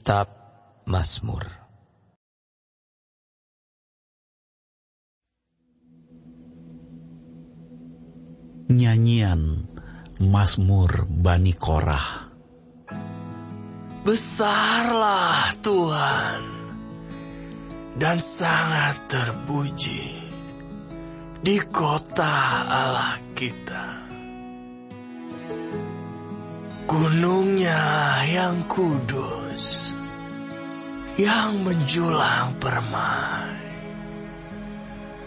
Kitab Mazmur. Nyanyian Mazmur Bani Korah. Besarlah Tuhan dan sangat terpuji di kota Allah kita. Gunungnya yang kudus, yang menjulang permai,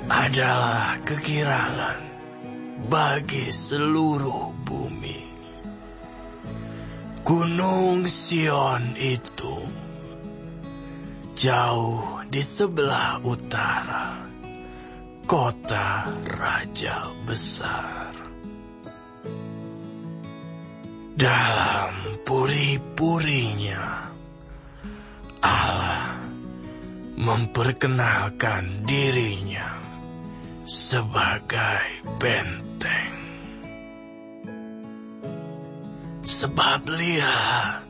adalah kekirangan bagi seluruh bumi. Gunung Sion itu jauh di sebelah utara, kota raja besar. Dalam puri-purinya, Allah memperkenalkan dirinya sebagai benteng. Sebab lihat,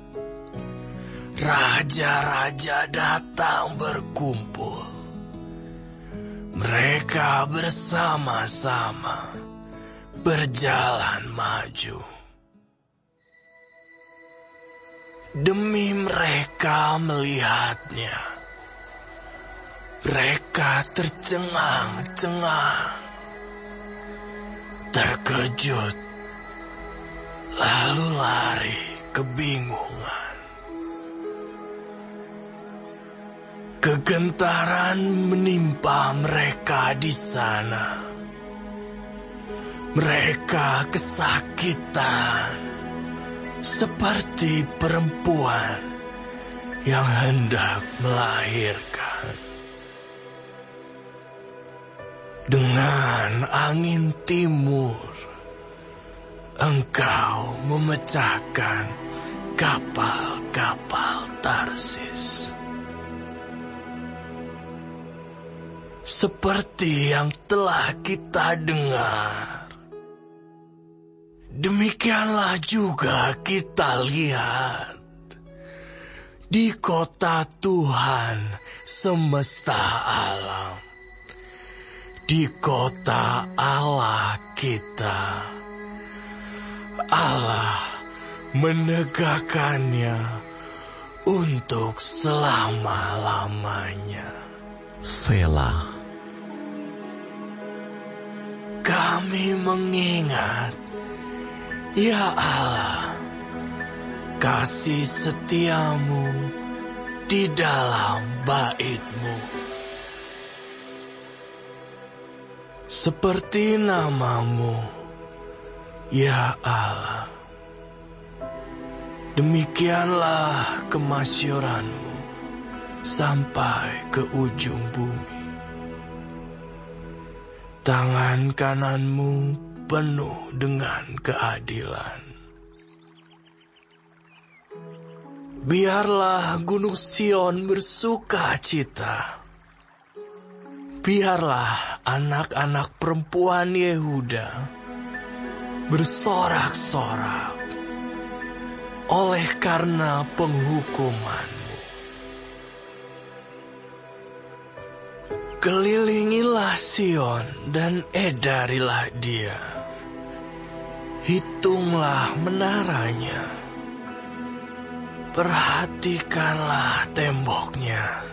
raja-raja datang berkumpul. Mereka bersama-sama berjalan maju. Demi mereka melihatnya, mereka tercengang-cengang, terkejut, lalu lari kebingungan. Kegentaran menimpa mereka di sana. Mereka kesakitan, seperti perempuan yang hendak melahirkan. Dengan angin timur, Engkau memecahkan kapal-kapal Tarsis. Seperti yang telah kita dengar, demikianlah juga kita lihat di kota Tuhan semesta alam, di kota Allah kita. Allah menegakkannya untuk selama-lamanya. Selah. Kami mengingat, ya Allah, kasih setiamu di dalam bait-Mu. Seperti nama-Mu, ya Allah, demikianlah kemasyuran-Mu sampai ke ujung bumi. Tangan kanan-Mu penuh dengan keadilan. Biarlah Gunung Sion bersuka cita. Biarlah anak-anak perempuan Yehuda bersorak-sorak oleh karena penghukuman-Mu. Kelilingilah Sion dan edarilah dia. Hitunglah menaranya. Perhatikanlah temboknya.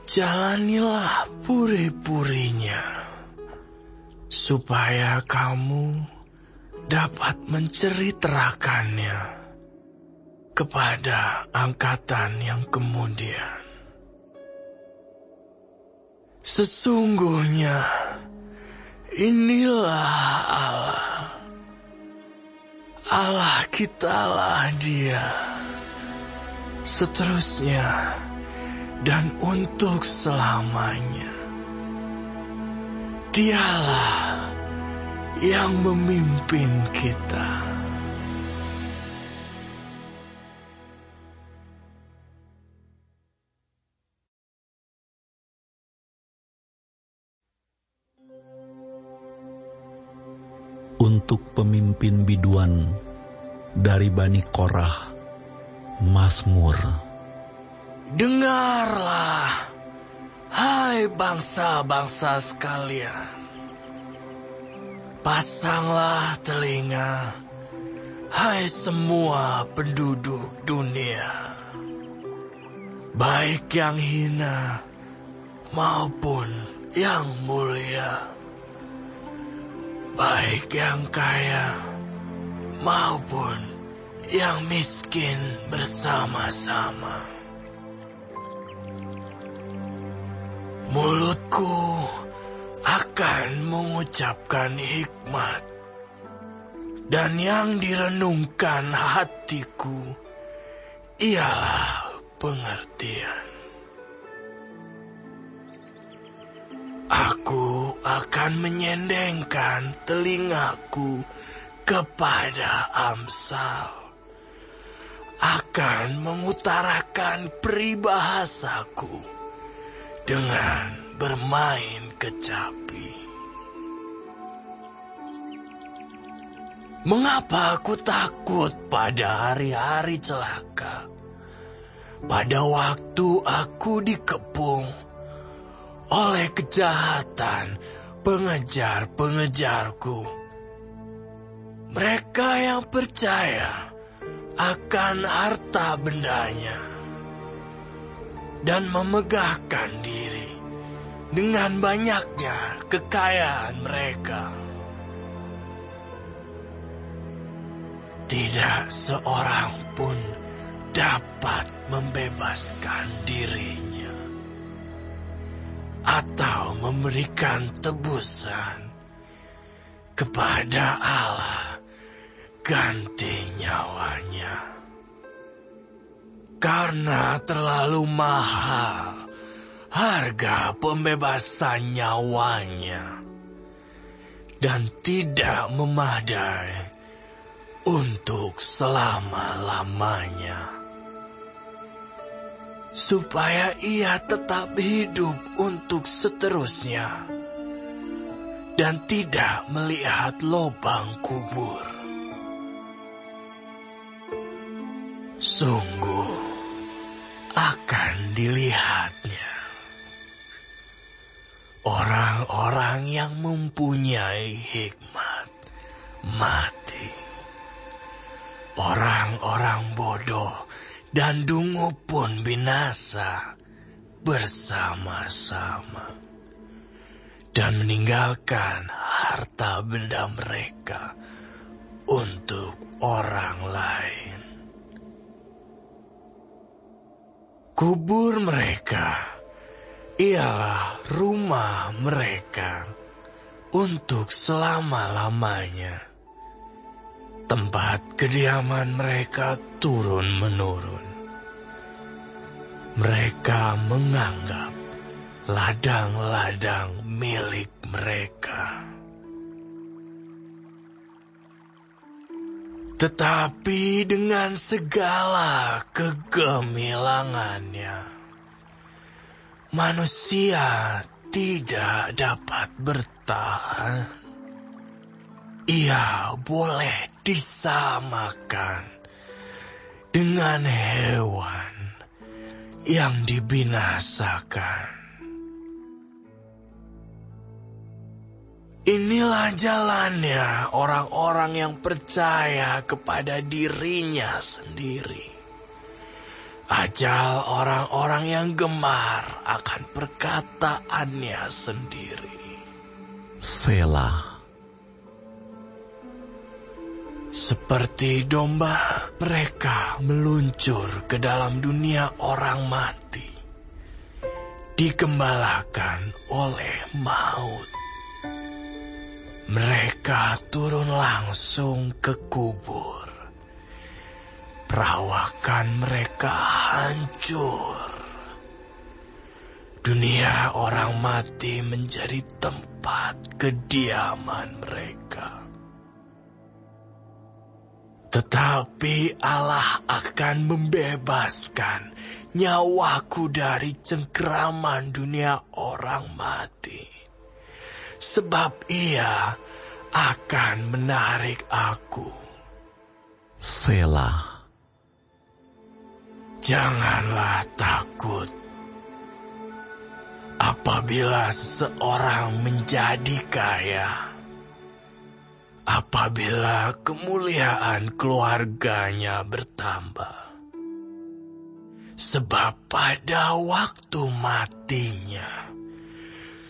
Jalanilah puri-purinya, supaya kamu dapat menceritakannya kepada angkatan yang kemudian. Sesungguhnya inilah Allah. Allah kitalah Dia, seterusnya dan untuk selamanya. Dialah yang memimpin kita. Untuk pemimpin biduan dari Bani Korah, Mazmur Dengarlah, hai bangsa-bangsa sekalian. Pasanglah telinga, hai semua penduduk dunia. Baik yang hina maupun yang mulia. Baik yang kaya maupun yang miskin bersama-sama. Mulutku akan mengucapkan hikmat, dan yang direnungkan hatiku ialah pengertian. Aku akan menyendengkan telingaku kepada Amsal, akan mengutarakan peribahasaku dengan bermain kecapi. Mengapa aku takut pada hari-hari celaka? Pada waktu aku dikepung oleh kejahatan pengejar-pengejarku. Mereka yang percaya akan harta bendanya dan memegahkan diri dengan banyaknya kekayaan mereka. Tidak seorang pun dapat membebaskan dirinya atau memberikan tebusan kepada Allah ganti nyawanya. Karena terlalu mahal harga pembebasan nyawanya dan tidak memadai untuk selama-lamanya, supaya ia tetap hidup untuk seterusnya dan tidak melihat lubang kubur. Sungguh akan dilihatnya orang-orang yang mempunyai hikmat mati. Orang-orang bodoh dan dungu pun binasa bersama-sama dan meninggalkan harta benda mereka untuk orang lain. Kubur mereka ialah rumah mereka untuk selama-lamanya. Tempat kediaman mereka turun-menurun. Mereka menganggap ladang-ladang milik mereka. Tetapi dengan segala kegemilangannya, manusia tidak dapat bertahan. Ia boleh disamakan dengan hewan yang dibinasakan. Inilah jalannya orang-orang yang percaya kepada dirinya sendiri. Ajal orang-orang yang gemar akan perkataannya sendiri. Selah. Seperti domba, mereka meluncur ke dalam dunia orang mati, digembalakan oleh maut. Mereka turun langsung ke kubur. Perawakan mereka hancur. Dunia orang mati menjadi tempat kediaman mereka. Tetapi Allah akan membebaskan nyawaku dari cengkeraman dunia orang mati. Sebab ia akan menarik aku. Selah. Janganlah takut. Apabila seseorang menjadi kaya, apabila kemuliaan keluarganya bertambah, sebab pada waktu matinya,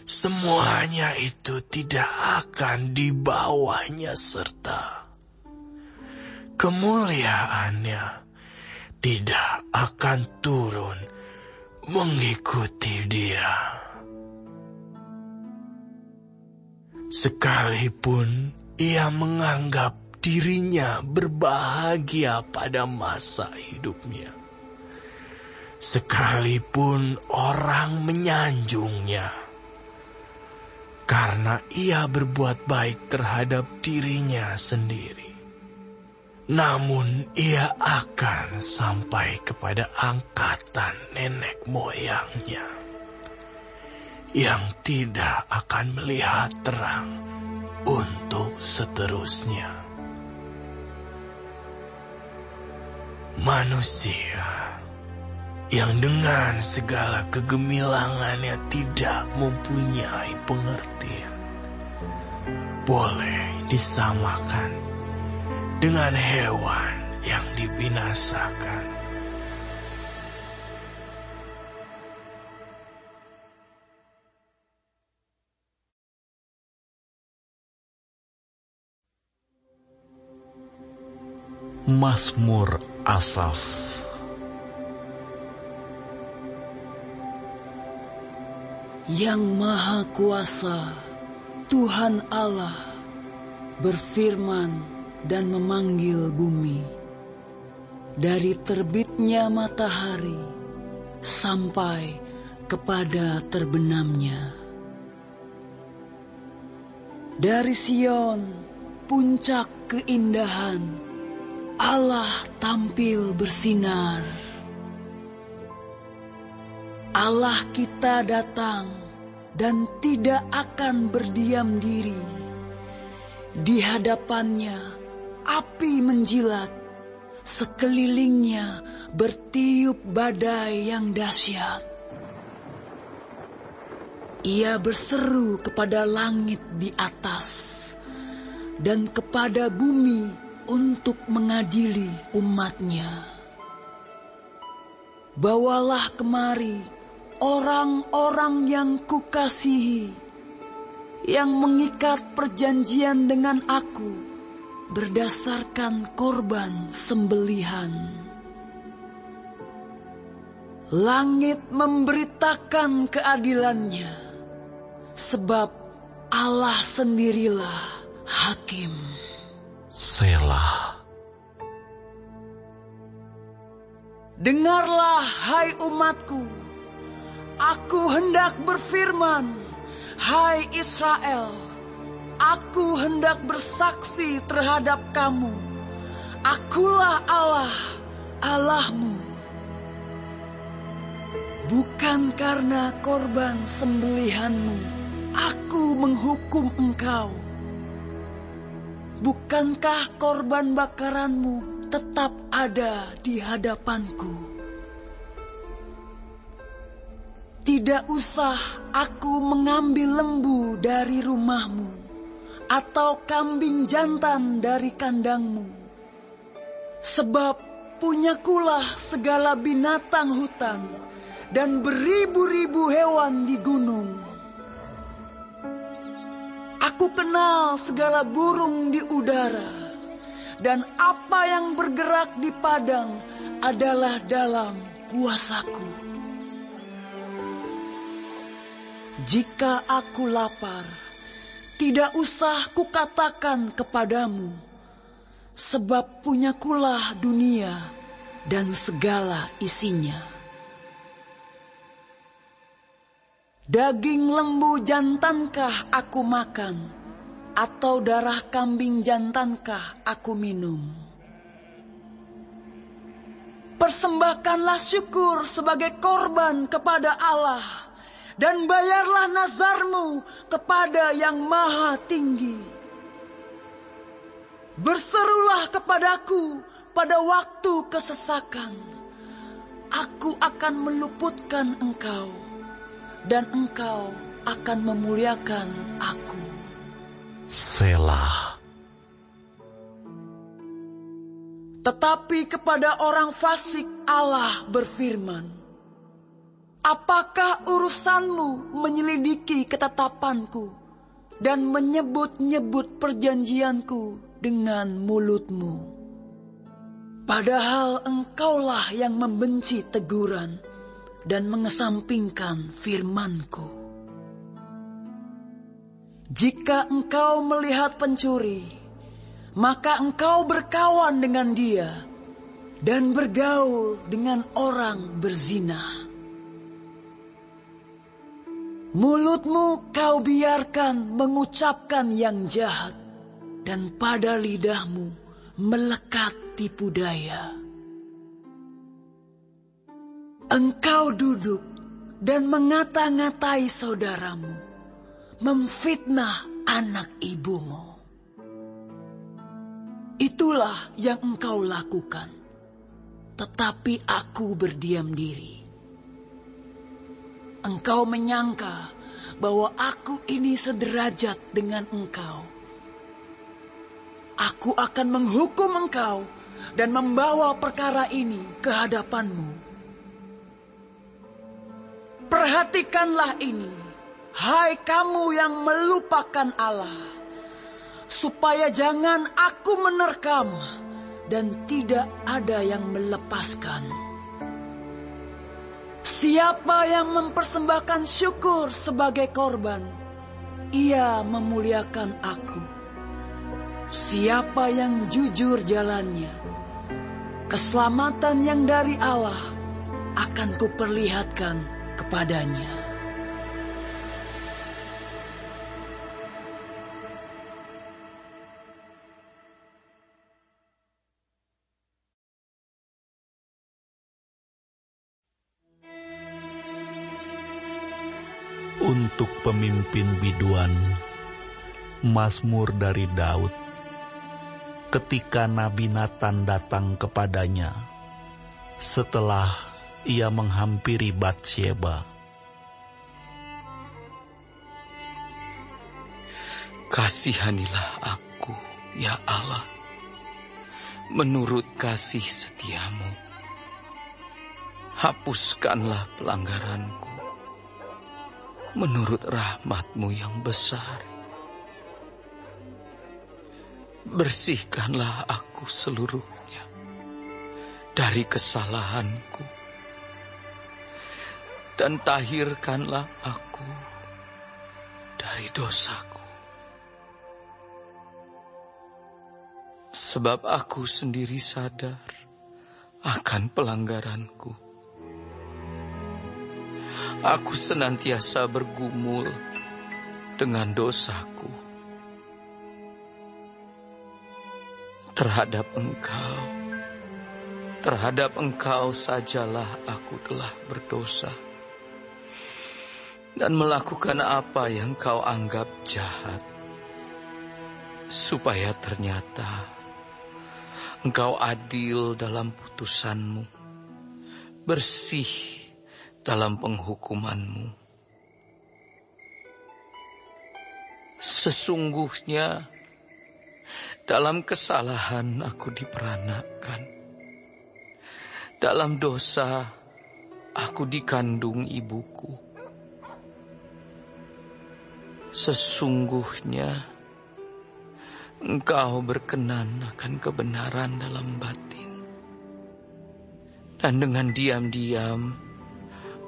semuanya itu tidak akan dibawanya serta kemuliaannya tidak akan turun mengikuti dia. Sekalipun ia menganggap dirinya berbahagia pada masa hidupnya, sekalipun orang menyanjungnya, karena ia berbuat baik terhadap dirinya sendiri, namun ia akan sampai kepada angkatan nenek moyangnya yang tidak akan melihat terang untuk seterusnya. Manusia yang dengan segala kegemilangannya tidak mempunyai pengertian boleh disamakan dengan hewan yang dibinasakan. Mazmur Asaf. Yang Maha Kuasa, Tuhan Allah, berfirman dan memanggil bumi. Dari terbitnya matahari sampai kepada terbenamnya. Dari Sion, puncak keindahan, Allah tampil bersinar. Allah kita datang dan tidak akan berdiam diri. Di hadapannya api menjilat, sekelilingnya bertiup badai yang dahsyat. Ia berseru kepada langit di atas dan kepada bumi untuk mengadili umatnya. Bawalah kemari orang-orang yang kukasihi, yang mengikat perjanjian dengan aku berdasarkan korban sembelihan. Langit memberitakan keadilannya, sebab Allah sendirilah hakim. Selah. Dengarlah, hai umatku, aku hendak berfirman, hai Israel, aku hendak bersaksi terhadap kamu. Akulah Allah, Allahmu. Bukan karena korban sembelihanmu, aku menghukum engkau. Bukankah korban bakaranmu tetap ada di hadapanku? Tidak usah aku mengambil lembu dari rumahmu, atau kambing jantan dari kandangmu. Sebab punyakulah segala binatang hutan, dan beribu-ribu hewan di gunung. Aku kenal segala burung di udara, dan apa yang bergerak di padang adalah dalam kuasaku. Jika aku lapar, tidak usah kukatakan kepadamu, sebab punyakulah dunia dan segala isinya. Daging lembu jantankah aku makan, atau darah kambing jantankah aku minum? Persembahkanlah syukur sebagai korban kepada Allah, dan bayarlah nazarmu kepada Yang Maha Tinggi. Berserulah kepadaku pada waktu kesesakan. aku akan meluputkan engkau, dan engkau akan memuliakan aku. Selah. Tetapi kepada orang fasik Allah berfirman, apakah urusanmu menyelidiki ketetapanku dan menyebut-nyebut perjanjianku dengan mulutmu? Padahal engkaulah yang membenci teguran dan mengesampingkan firmanku. Jika engkau melihat pencuri, maka engkau berkawan dengan dia dan bergaul dengan orang berzina. Mulutmu kau biarkan mengucapkan yang jahat, dan pada lidahmu melekat tipu daya. Engkau duduk dan mengata-ngatai saudaramu, memfitnah anak ibumu. Itulah yang engkau lakukan, tetapi aku berdiam diri. Engkau menyangka bahwa aku ini sederajat dengan engkau. Aku akan menghukum engkau dan membawa perkara ini ke hadapanmu. Perhatikanlah ini, hai kamu yang melupakan Allah, supaya jangan aku menerkam dan tidak ada yang melepaskan. Siapa yang mempersembahkan syukur sebagai korban, ia memuliakan aku. Siapa yang jujur jalannya, keselamatan yang dari Allah akan kuperlihatkan kepadanya. Untuk pemimpin biduan, Mazmur dari Daud. Ketika Nabi Natan datang kepadanya, setelah ia menghampiri Batsyeba. Kasihanilah aku, ya Allah, menurut kasih setiamu. Hapuskanlah pelanggaranku, menurut rahmat-Mu yang besar. Bersihkanlah aku seluruhnya dari kesalahanku, dan tahirkanlah aku dari dosaku. Sebab aku sendiri sadar akan pelanggaranku. Aku senantiasa bergumul dengan dosaku. Terhadap Engkau sajalah aku telah berdosa dan melakukan apa yang Kau anggap jahat, supaya ternyata Engkau adil dalam putusan-Mu, bersih dalam penghukuman-Mu. Sesungguhnya dalam kesalahan aku diperanakan, dalam dosa aku dikandung ibuku. Sesungguhnya Engkau berkenan akan kebenaran dalam batin, dan dengan diam-diam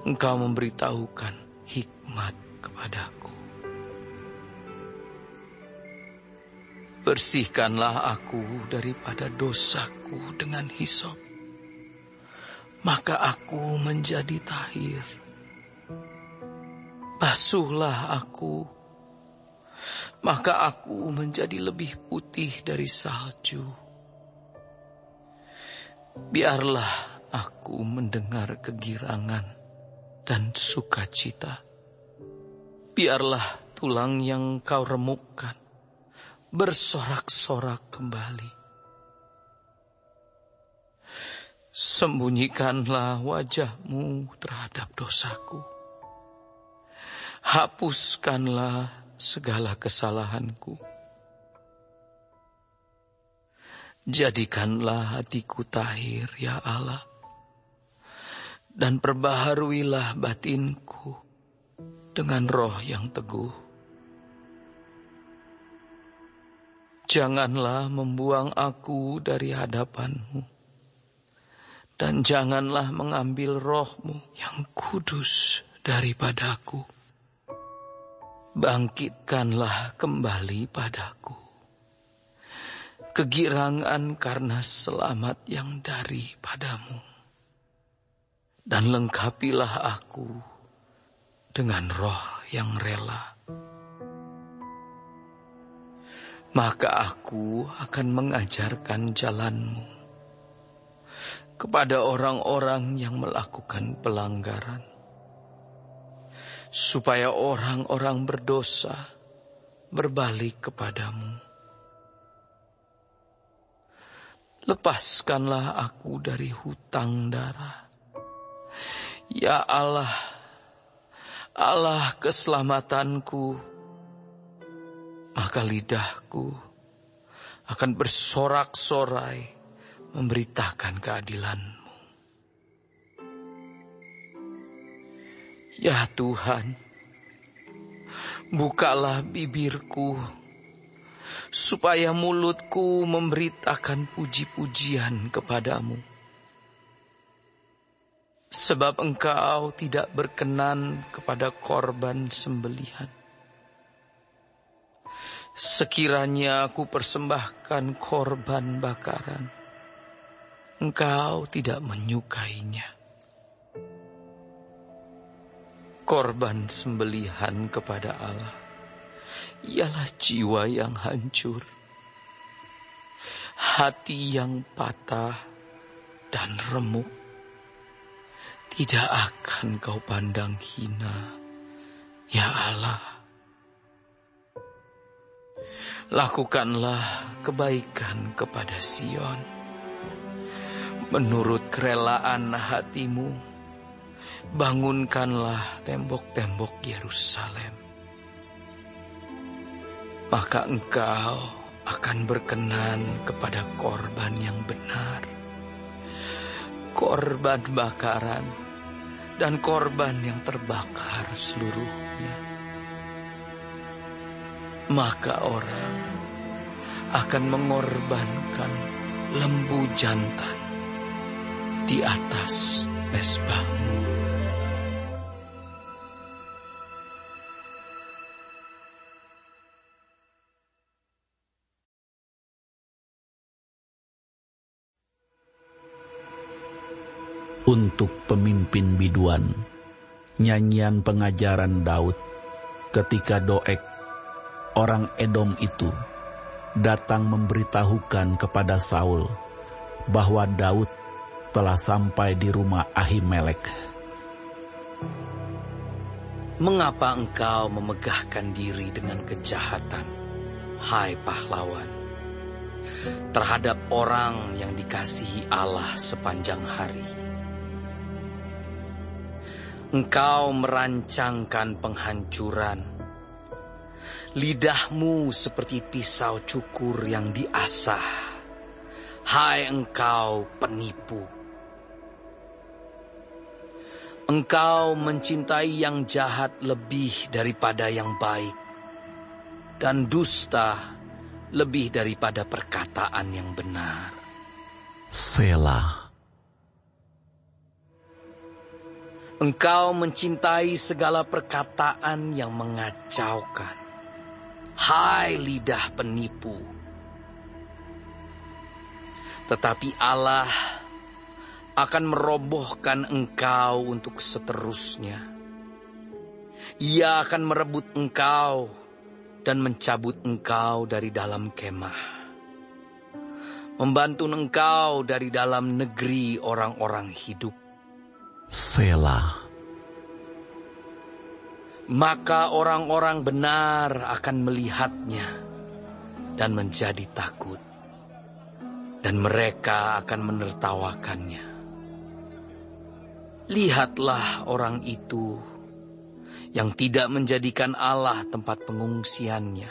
Engkau memberitahukan hikmat kepadaku. Bersihkanlah aku daripada dosaku dengan hisop, maka aku menjadi tahir. Basuhlah aku, maka aku menjadi lebih putih dari salju. Biarlah aku mendengar kegirangan dan sukacita. Biarlah tulang yang Kau remukkan bersorak-sorak kembali. Sembunyikanlah wajah-Mu terhadap dosaku. Hapuskanlah segala kesalahanku. Jadikanlah hatiku tahir, ya Allah, dan perbaharuilah batinku dengan roh yang teguh. Janganlah membuang aku dari hadapan-Mu, dan janganlah mengambil roh-Mu yang kudus daripadaku. Bangkitkanlah kembali padaku kegirangan karena selamat yang daripadamu, dan lengkapilah aku dengan roh yang rela. Maka aku akan mengajarkan jalan-Mu kepada orang-orang yang melakukan pelanggaran, supaya orang-orang berdosa berbalik kepadamu. Lepaskanlah aku dari hutang darah, ya Allah, Allah keselamatanku. Maka lidahku akan bersorak-sorai memberitakan keadilan-Mu. Ya Tuhan, bukalah bibirku, supaya mulutku memberitakan puji-pujian kepadamu. Sebab Engkau tidak berkenan kepada korban sembelihan. Sekiranya aku persembahkan korban bakaran, Engkau tidak menyukainya. Korban sembelihan kepada Allah ialah jiwa yang hancur, hati yang patah dan remuk. Tidak akan Kau pandang hina, ya Allah. Lakukanlah kebaikan kepada Sion, menurut kerelaan hati-Mu. Bangunkanlah tembok-tembok Yerusalem. Maka Engkau akan berkenan kepada korban yang benar, korban bakaran, dan korban yang terbakar seluruhnya. Maka orang akan mengorbankan lembu jantan di atas mezbah-Mu. Untuk pemimpin biduan, nyanyian pengajaran Daud ketika Doeg, orang Edom itu, datang memberitahukan kepada Saul bahwa Daud telah sampai di rumah Ahimelek. Mengapa engkau memegahkan diri dengan kejahatan, hai pahlawan, terhadap orang yang dikasihi Allah sepanjang hari? Engkau merancangkan penghancuran. Lidahmu seperti pisau cukur yang diasah. Hai engkau penipu. Engkau mencintai yang jahat lebih daripada yang baik, dan dusta lebih daripada perkataan yang benar. Selah. Engkau mencintai segala perkataan yang mengacaukan. Hai lidah penipu. Tetapi Allah akan merobohkan engkau untuk seterusnya. Ia akan merebut engkau dan mencabut engkau dari dalam kemah, membantu engkau dari dalam negeri orang-orang hidup. Selah. Maka orang-orang benar akan melihatnya dan menjadi takut, dan mereka akan menertawakannya. Lihatlah orang itu yang tidak menjadikan Allah tempat pengungsiannya,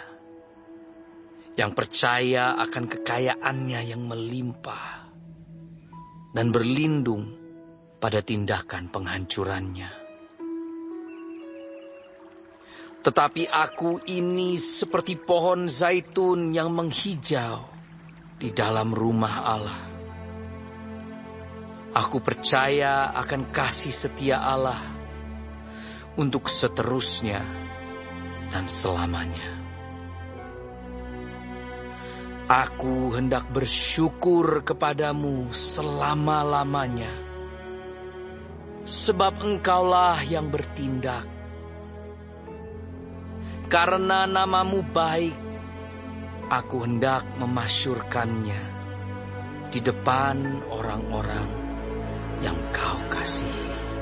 yang percaya akan kekayaannya yang melimpah dan berlindung pada tindakan penghancurannya. Tetapi aku ini seperti pohon zaitun yang menghijau di dalam rumah Allah. Aku percaya akan kasih setia Allah untuk seterusnya dan selamanya. Aku hendak bersyukur kepadamu selama-lamanya, sebab Engkaulah yang bertindak. Karena namamu baik, aku hendak memasyurkannya di depan orang-orang yang Kau kasihi.